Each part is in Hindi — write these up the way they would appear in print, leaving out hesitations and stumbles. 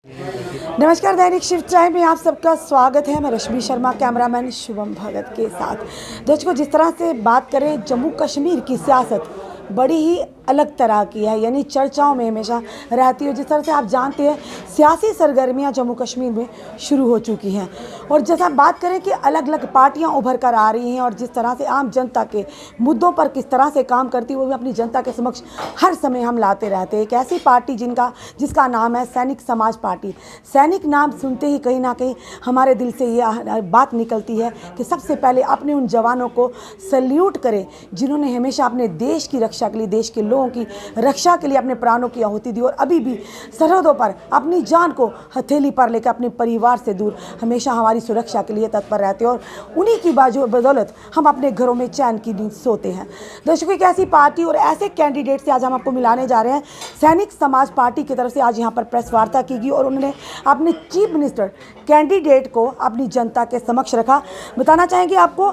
नमस्कार, दैनिक शिफ्ट टाइम में आप सबका स्वागत है। मैं रश्मि शर्मा, कैमरामैन शुभम भगत के साथ। दर्शकों, जिस तरह से बात करें जम्मू कश्मीर की सियासत बड़ी ही अलग तरह की है, यानी चर्चाओं में हमेशा रहती है। जिस तरह से आप जानते हैं सियासी सरगर्मियां जम्मू कश्मीर में शुरू हो चुकी हैं, और जैसा बात करें कि अलग अलग पार्टियां उभर कर आ रही हैं और जिस तरह से आम जनता के मुद्दों पर किस तरह से काम करती है वो भी अपनी जनता के समक्ष हर समय हम लाते रहते हैं। एक ऐसी पार्टी जिसका नाम है सैनिक समाज पार्टी। सैनिक नाम सुनते ही कहीं ना कहीं हमारे दिल से ये बात निकलती है कि सबसे पहले अपने उन जवानों को सल्यूट करें जिन्होंने हमेशा अपने देश की रक्षा के लिए, देश के लोगों की रक्षा के लिए अपने प्राणों की आहुति दी और अभी भी सरहदों पर अपनी जान को हथेली पर लेकर अपने परिवार से दूर हमेशा हमारी सुरक्षा के लिए तत्पर रहते हैं, और उन्हीं की बदौलत हम अपने घरों में चैन की नींद सोते हैं। दर्शकों, एक ऐसी पार्टी और ऐसे कैंडिडेट से आज हम आपको मिलाने जा रहे हैं। सैनिक समाज पार्टी की तरफ से आज यहाँ पर प्रेस वार्ता की गई और उन्होंने अपने चीफ मिनिस्टर कैंडिडेट को अपनी जनता के समक्ष रखा। बताना चाहेंगे आपको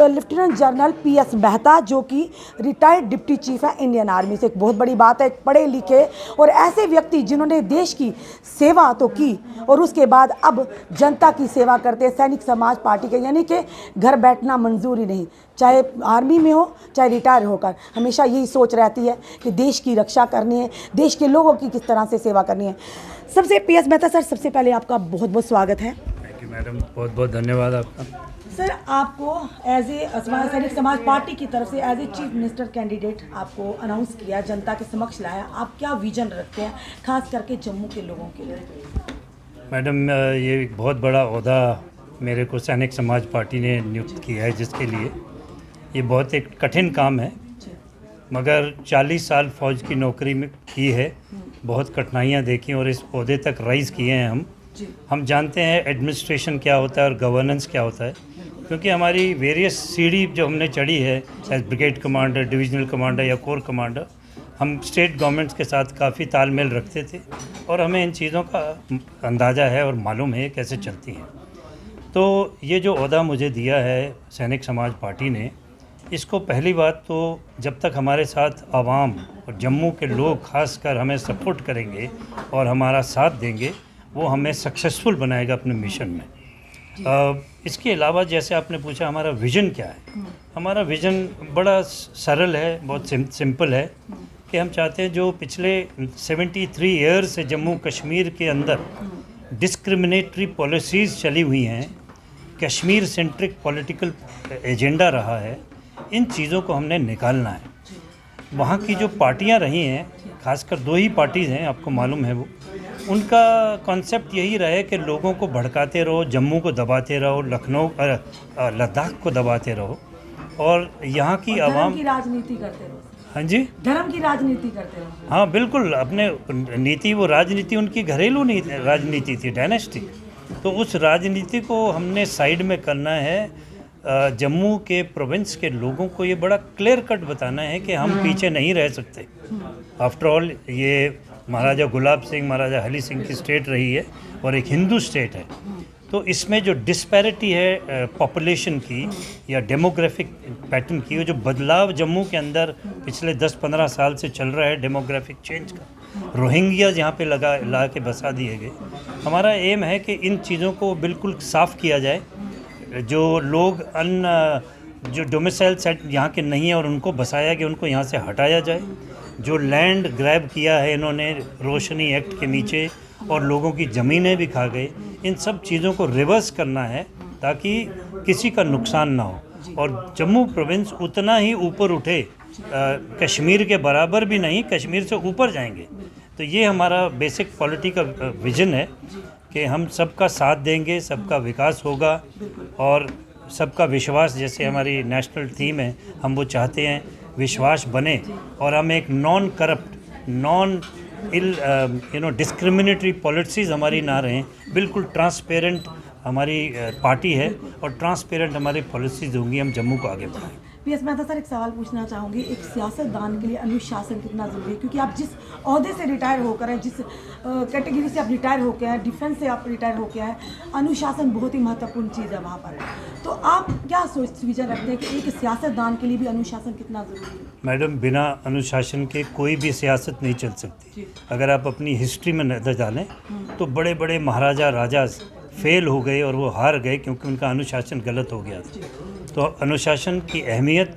लेफ्टिनेंट जनरल PS मेहता, जो कि रिटायर्ड डिप्टी चीफ है इंडियन आर्मी से। एक बहुत बड़ी बात है, पढ़े लिखे और ऐसे व्यक्ति जिन्होंने देश की सेवा तो की और उसके बाद अब जनता की सेवा करते हैं सैनिक समाज पार्टी के, यानी कि घर बैठना मंजूर ही नहीं, चाहे आर्मी में हो चाहे रिटायर होकर, हमेशा यही सोच रहती है कि देश की रक्षा करनी है, देश के लोगों की किस तरह से सेवा करनी है। सबसे PS मेहता सर, सबसे पहले आपका बहुत बहुत स्वागत है। थैंक यू मैडम, बहुत बहुत धन्यवाद आपका। सर, आपको एज ए सैनिक समाज पार्टी की तरफ से as a chief minister candidate आपको अनाउंस किया, जनता के समक्ष लाया। आप क्या विजन रखते हैं खास करके जम्मू के लोगों के लिए? मैडम, ये एक बहुत बड़ा ओहदा मेरे को सैनिक समाज पार्टी ने नियुक्त किया है, जिसके लिए ये बहुत एक कठिन काम है, मगर 40 साल फौज की नौकरी में की है, बहुत कठिनाइयाँ देखी और इस ओहदे तक राइज़ किए हैं हम जानते हैं एडमिनिस्ट्रेशन क्या होता है और गवर्नेंस क्या होता है, क्योंकि हमारी वेरियस सीढ़ी जो हमने चढ़ी है, as brigade commander, divisional commander या कोर कमांडर, हम स्टेट गवर्नमेंट्स के साथ काफ़ी तालमेल रखते थे और हमें इन चीज़ों का अंदाज़ा है और मालूम है कैसे चलती हैं। तो ये जो ओहदा मुझे दिया है सैनिक समाज पार्टी ने, इसको पहली बात तो जब तक हमारे साथ आवाम और जम्मू के लोग खासकर हमें सपोर्ट करेंगे और हमारा साथ देंगे, वो हमें सक्सेसफुल बनाएगा अपने मिशन में। इसके अलावा जैसे आपने पूछा हमारा विज़न क्या है, हमारा विज़न बड़ा सरल है, बहुत सिंपल है कि हम चाहते हैं जो पिछले 73 ईयर्स से जम्मू कश्मीर के अंदर डिस्क्रिमिनेटरी पॉलिसीज़ चली हुई हैं, कश्मीर सेंट्रिक पॉलिटिकल एजेंडा रहा है, इन चीज़ों को हमने निकालना है। वहाँ की जो पार्टियाँ रही हैं, खासकर 2 ही पार्टीज़ हैं, आपको मालूम है, वो उनका कॉन्सेप्ट यही रहा है कि लोगों को भड़काते रहो, जम्मू को दबाते रहो, लखनऊ लद्दाख को दबाते रहो और यहाँ की आवाम की राजनीति करते रहो। हाँ जी, धर्म की राजनीति करते रहो। हाँ बिल्कुल, अपने नीति, वो राजनीति उनकी घरेलू राजनीति थी, डायनेस्टी। तो उस राजनीति को हमने साइड में करना है। जम्मू के प्रोविंस के लोगों को ये बड़ा क्लियर कट बताना है कि हम पीछे नहीं रह सकते। आफ्टर ऑल ये महाराजा गुलाब सिंह, महाराजा हली सिंह की स्टेट रही है और एक हिंदू स्टेट है, तो इसमें जो डिस्पैरिटी है पॉपुलेशन की या डेमोग्राफिक पैटर्न की, वो जो बदलाव जम्मू के अंदर पिछले 10-15 साल से चल रहा है, डेमोग्राफिक चेंज का, रोहिंग्याज यहाँ पे ला के बसा दिए गए। हमारा एम है कि इन चीज़ों को बिल्कुल साफ़ किया जाए, जो लोग जो डोमिसाइल सेट यहाँ के नहीं है और उनको बसाया गया, उनको यहाँ से हटाया जाए। जो लैंड ग्रैब किया है इन्होंने रोशनी एक्ट के नीचे और लोगों की ज़मीनें भी खा गए, इन सब चीज़ों को रिवर्स करना है ताकि किसी का नुकसान ना हो और जम्मू प्रोविंस उतना ही ऊपर उठे, कश्मीर के बराबर भी नहीं, कश्मीर से ऊपर जाएंगे। तो ये हमारा बेसिक पॉलिटी का विज़न है कि हम सबका साथ देंगे, सबका विकास होगा और सबका विश्वास, जैसे हमारी नेशनल थीम है, हम वो चाहते हैं विश्वास बने और हम एक non corrupt, non discriminatory policies हमारी ना रहें, बिल्कुल ट्रांसपेरेंट हमारी पार्टी है और ट्रांसपेरेंट हमारी पॉलिसीज़ होंगी, हम जम्मू को आगे बढ़ाएंगे। PS मेहता सर, एक सवाल पूछना चाहूँगी, एक सियासतदान के लिए अनुशासन कितना ज़रूरी है? क्योंकि आप जिस ओहदे से रिटायर होकर हैं, जिस कैटेगरी से आप रिटायर होकर हैं, डिफेंस से आप रिटायर होकर हैं, अनुशासन बहुत ही महत्वपूर्ण चीज़ है वहाँ पर। तो आप क्या सोच विचार रखते हैं कि एक सियासतदान के लिए भी अनुशासन कितना ज़रूरी है? मैडम, बिना अनुशासन के कोई भी सियासत नहीं चल सकती। अगर आप अपनी हिस्ट्री में नज़र डालें तो बड़े बड़े महाराजा राजा फेल हो गए और वो हार गए क्योंकि उनका अनुशासन गलत हो गया था। तो अनुशासन की अहमियत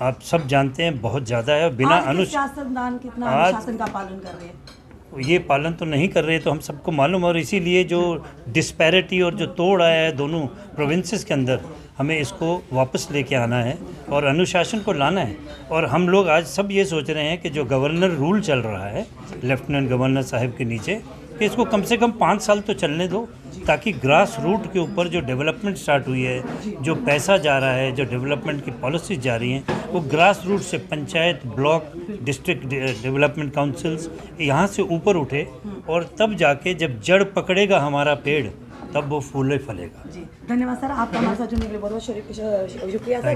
आप सब जानते हैं, बहुत ज़्यादा है। बिना सियासतदान कितना अनुशासन का पालन कर रहे हैं? ये पालन तो नहीं कर रहे तो हम सबको मालूम, और इसीलिए जो डिस्पैरिटी और जो तोड़ आया है दोनों प्रोविंसेस के अंदर, हमें इसको वापस लेके आना है और अनुशासन को लाना है। और हम लोग आज सब ये सोच रहे हैं कि जो गवर्नर रूल चल रहा है लेफ्टिनेंट गवर्नर साहब के नीचे, कि इसको कम से कम 5 साल तो चलने दो, ताकि ग्रास रूट के ऊपर जो डेवलपमेंट स्टार्ट हुई है, जो पैसा जा रहा है, जो डेवलपमेंट की पॉलिसीज जा रही हैं, वो ग्रास रूट से panchayat, block, district development councils यहाँ से ऊपर उठे, और तब जाके जब जड़ पकड़ेगा हमारा पेड़, तब वो फूले फलेगा। जी, धन्यवाद सर, आपका हमारे साथ जुड़ने के लिए बहुत बहुत शुक्रिया सर।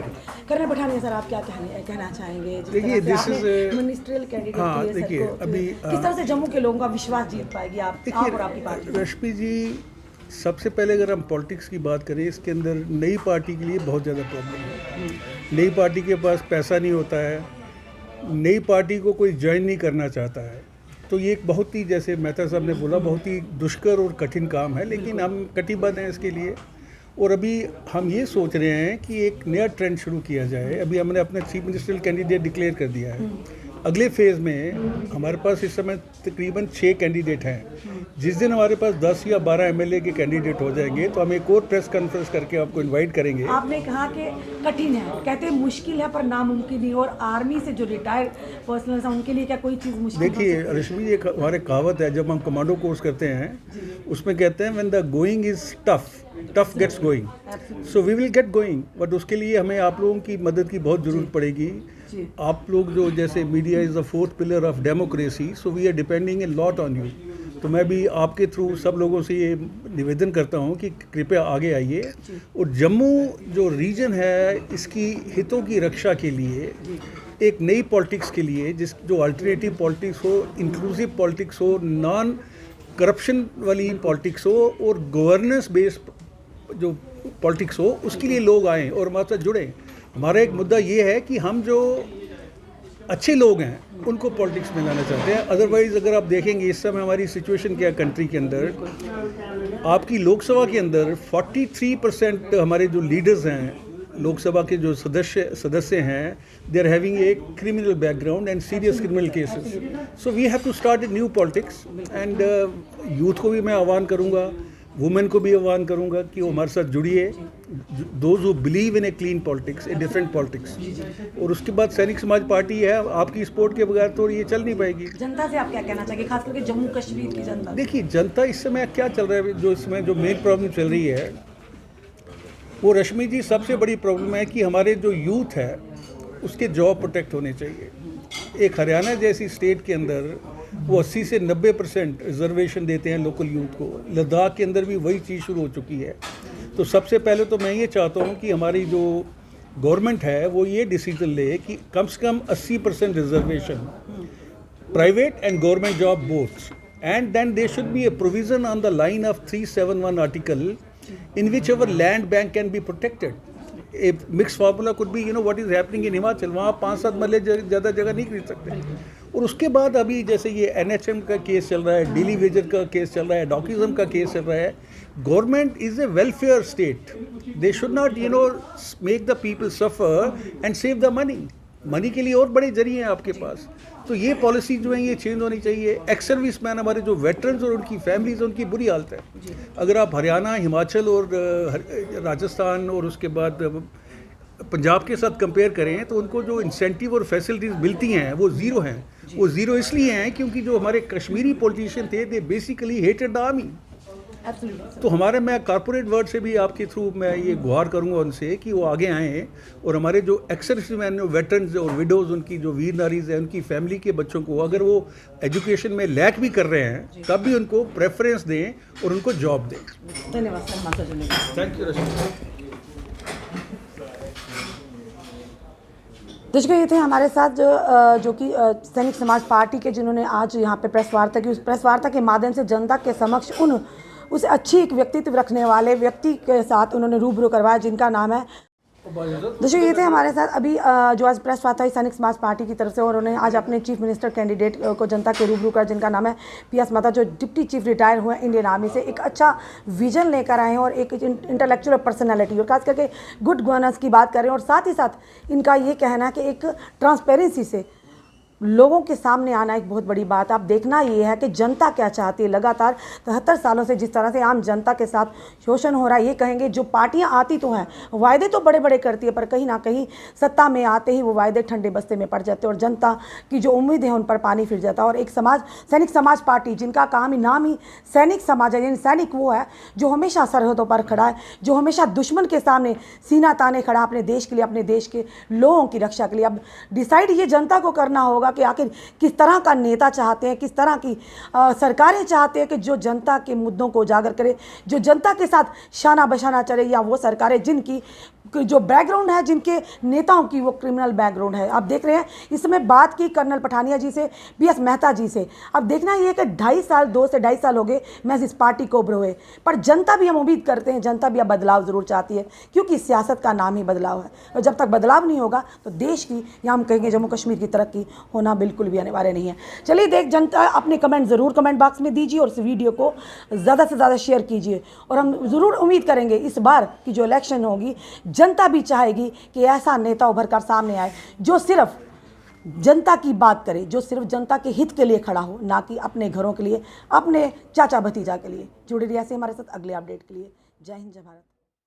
करण पठानिया सर, आप क्या कहना चाहेंगे? देखिए, दिस इज मिनिस्ट्रियल कैंडिडेट हाँ, के लिए देखिए सर को अभी किस तरह से जम्मू के लोगों का विश्वास जीत पाएगी आप और आपकी पार्टी? रश्मि जी, सबसे पहले अगर हम पॉलिटिक्स की बात करें, इसके अंदर नई पार्टी के लिए बहुत ज़्यादा प्रॉब्लम है। नई पार्टी के पास पैसा नहीं होता है, नई पार्टी को कोई ज्वाइन नहीं करना चाहता है। तो ये एक बहुत ही, जैसे मेहता साहब ने बोला, बहुत ही दुष्कर और कठिन काम है, लेकिन हम कटिबद्ध हैं इसके लिए। और अभी हम ये सोच रहे हैं कि एक नया ट्रेंड शुरू किया जाए। अभी हमने अपने चीफ मिनिस्ट्रियल कैंडिडेट डिक्लेयर कर दिया है। अगले फेज़ में हमारे पास इस समय तकरीबन 6 कैंडिडेट हैं। जिस दिन हमारे पास 10 या 12 MLA के कैंडिडेट हो जाएंगे तो हम एक और प्रेस कॉन्फ्रेंस करके आपको इनवाइट करेंगे। आपने कहा कि कठिन है, कहते हैं मुश्किल है पर नामुमकिन नहीं, और आर्मी से जो रिटायर्ड पर्सनल हैं उनके लिए क्या कोई चीज़ मुश्किल? देखिए रश्मि, एक हमारे कहावत है, जब हम कमांडो कोर्स करते हैं उसमें कहते हैं when the going is tough gets going, so we will get going. But उसके लिए हमें आप लोगों की मदद की बहुत ज़रूरत पड़ेगी। आप लोग जो, जैसे media is the 4th pillar of democracy, so we are depending a lot on you. तो मैं भी आपके थ्रू सब लोगों से ये निवेदन करता हूँ कि कृपया आगे आइए, और जम्मू जो रीजन है इसकी हितों की रक्षा के लिए एक नई पॉलिटिक्स के लिए, जो अल्टरनेटिव पॉलिटिक्स हो, इंक्लूसिव पॉलिटिक्स हो, नॉन करप्शन वाली पॉलिटिक्स हो, और गवर्नेंस बेस्ड जो पॉलिटिक्स हो, उसके लिए लोग आएँ और हमारे साथ जुड़ें। हमारा एक मुद्दा ये है कि हम जो अच्छे लोग हैं उनको पॉलिटिक्स में लाना चाहते हैं। अदरवाइज़ अगर आप देखेंगे इस समय हमारी सिचुएशन क्या है कंट्री के अंदर, आपकी लोकसभा के अंदर 43% हमारे जो लीडर्स हैं, लोकसभा के जो सदस्य हैं, they are having a criminal background and serious criminal cases. So we have to start a new politics. And youth को भी मैं आह्वान करूँगा, वुमेन को भी आह्वान करूंगा कि वो हमारे साथ जुड़िए, those who believe in a clean politics, a different politics. और उसके बाद सैनिक समाज पार्टी है, आपकी सपोर्ट के बगैर तो ये चल नहीं पाएगी। जनता से आप क्या कहना चाहिए, खास करके जम्मू कश्मीर की जनता? देखिए, जनता इस समय क्या चल रहा है, जो इसमें जो मेन प्रॉब्लम चल रही है वो रश्मि जी, सबसे बड़ी प्रॉब्लम है कि हमारे जो यूथ है उसके जॉब प्रोटेक्ट होने चाहिए। एक हरियाणा जैसी स्टेट के अंदर वो 80 से 90% रिजर्वेशन देते हैं लोकल यूथ को। लद्दाख के अंदर भी वही चीज़ शुरू हो चुकी है। तो सबसे पहले तो मैं ये चाहता हूँ कि हमारी जो गवर्नमेंट है वो ये डिसीजन ले कि कम से कम 80% reservation, private and government job both, and then there should be a provision on the line of 371 article in which our land bank can be protected. A mixed formula could be, what is happening in Himachal, वहाँ 5-7 मरले ज़्यादा जगह नहीं खरीद सकते। और उसके बाद अभी जैसे ये NHM का केस चल रहा है, डेली वेजर का केस चल रहा है, डॉकिज्म का केस चल रहा है। Government is a welfare state, they should not make the people suffer and save the money के लिए और बड़े जरिए हैं आपके पास। तो ये पॉलिसी जो है ये चेंज होनी चाहिए। एक्स सर्विस मैन, हमारे जो वेटरन्स और उनकी फैमिलीज, उनकी बुरी हालत है। अगर आप हरियाणा, हिमाचल और राजस्थान और उसके बाद पंजाब के साथ कंपेयर करें तो उनको जो इंसेंटिव और फैसिलिटीज़ मिलती हैं वो ज़ीरो हैं। वो ज़ीरो इसलिए हैं क्योंकि जो हमारे कश्मीरी पॉलिटिशियन थे, they basically hated the army. तो हमारे, मैं कॉर्पोरेट वर्ल्ड से भी आपके थ्रू मैं ये गुहार करूंगा उनसे कि वो आगे आएँ और हमारे जो एक्स-सर्विसमैन, वेटरन्स और विडोज़, उनकी जो वीर नारीज़ हैं, उनकी फैमिली के बच्चों को अगर वो एजुकेशन में लैक भी कर रहे हैं तब भी उनको प्रेफरेंस दें और उनको जॉब दें। धन्यवाद सर। थैंक यू रश्मि। दर्शकों, ये थे हमारे साथ जो कि सैनिक समाज पार्टी के जिन्होंने आज यहाँ पे प्रेस वार्ता की। उस प्रेस वार्ता के माध्यम से जनता के समक्ष उस अच्छी एक व्यक्तित्व रखने वाले व्यक्ति के साथ उन्होंने रूबरू करवाया, जिनका नाम है। दर्शकों, ये थे हमारे साथ अभी जो आज प्रेस वार्ता हुई सैनिक समाज पार्टी की तरफ से, और उन्होंने आज अपने चीफ मिनिस्टर कैंडिडेट को जनता के रूबरू कर, जिनका नाम है PS मेहता, जो डिप्टी चीफ रिटायर हुए इंडियन आर्मी से। एक अच्छा विजन लेकर आए हैं और एक इंटेलेक्चुअल पर्सनैलिटी और खास करके गुड गवर्नेंस की बात कर रहे हैं। और साथ ही साथ इनका ये कहना है कि एक ट्रांसपेरेंसी से लोगों के सामने आना एक बहुत बड़ी बात। आप देखना ये है कि जनता क्या चाहती है। लगातार 73 सालों से जिस तरह से आम जनता के साथ शोषण हो रहा है, ये कहेंगे जो पार्टियां आती तो हैं, वायदे तो बड़े बड़े करती है, पर कहीं ना कहीं सत्ता में आते ही वो वायदे ठंडे बस्ते में पड़ जाते हैं और जनता की जो उम्मीदें हैं उन पर पानी फिर जाता है। और एक समाज, सैनिक समाज पार्टी, जिनका काम ही नाम ही सैनिक समाज है, यानी सैनिक वो है जो हमेशा सरहदों पर खड़ा है, जो हमेशा दुश्मन के सामने सीना ताने खड़ा अपने देश के लिए, अपने देश के लोगों की रक्षा के लिए। अब डिसाइड ये जनता को करना होगा कि आखिर किस तरह का नेता चाहते हैं, किस तरह की सरकारें चाहते हैं कि जो जनता के मुद्दों को उजागर करे, जो जनता के साथ शाना बशाना चले, या वो सरकारें जिनकी जो बैकग्राउंड है, जिनके नेताओं की वो क्रिमिनल बैकग्राउंड है। आप देख रहे हैं इस समय बात की कर्नल पठानिया जी से, PS मेहता जी से। अब देखना ये कि 2 से ढाई साल हो गए मैं इस पार्टी को उभरे हुए, पर जनता भी, हम उम्मीद करते हैं जनता भी अब बदलाव ज़रूर चाहती है, क्योंकि सियासत का नाम ही बदलाव है। और जब तक बदलाव नहीं होगा तो देश की, या हम कहेंगे जम्मू कश्मीर की तरक्की होना बिल्कुल भी अनिवार्य नहीं है। चलिए जनता अपने कमेंट ज़रूर कमेंट बॉक्स में दीजिए और इस वीडियो को ज़्यादा से ज़्यादा शेयर कीजिए। और हम ज़रूर उम्मीद करेंगे इस बार की जो इलेक्शन होगी, जनता भी चाहेगी कि ऐसा नेता उभर कर सामने आए जो सिर्फ जनता की बात करे, जो सिर्फ जनता के हित के लिए खड़ा हो, ना कि अपने घरों के लिए, अपने चाचा भतीजा के लिए। जुड़े रहिए ऐसे हमारे साथ अगले अपडेट के लिए। जय हिंद, जय भारत।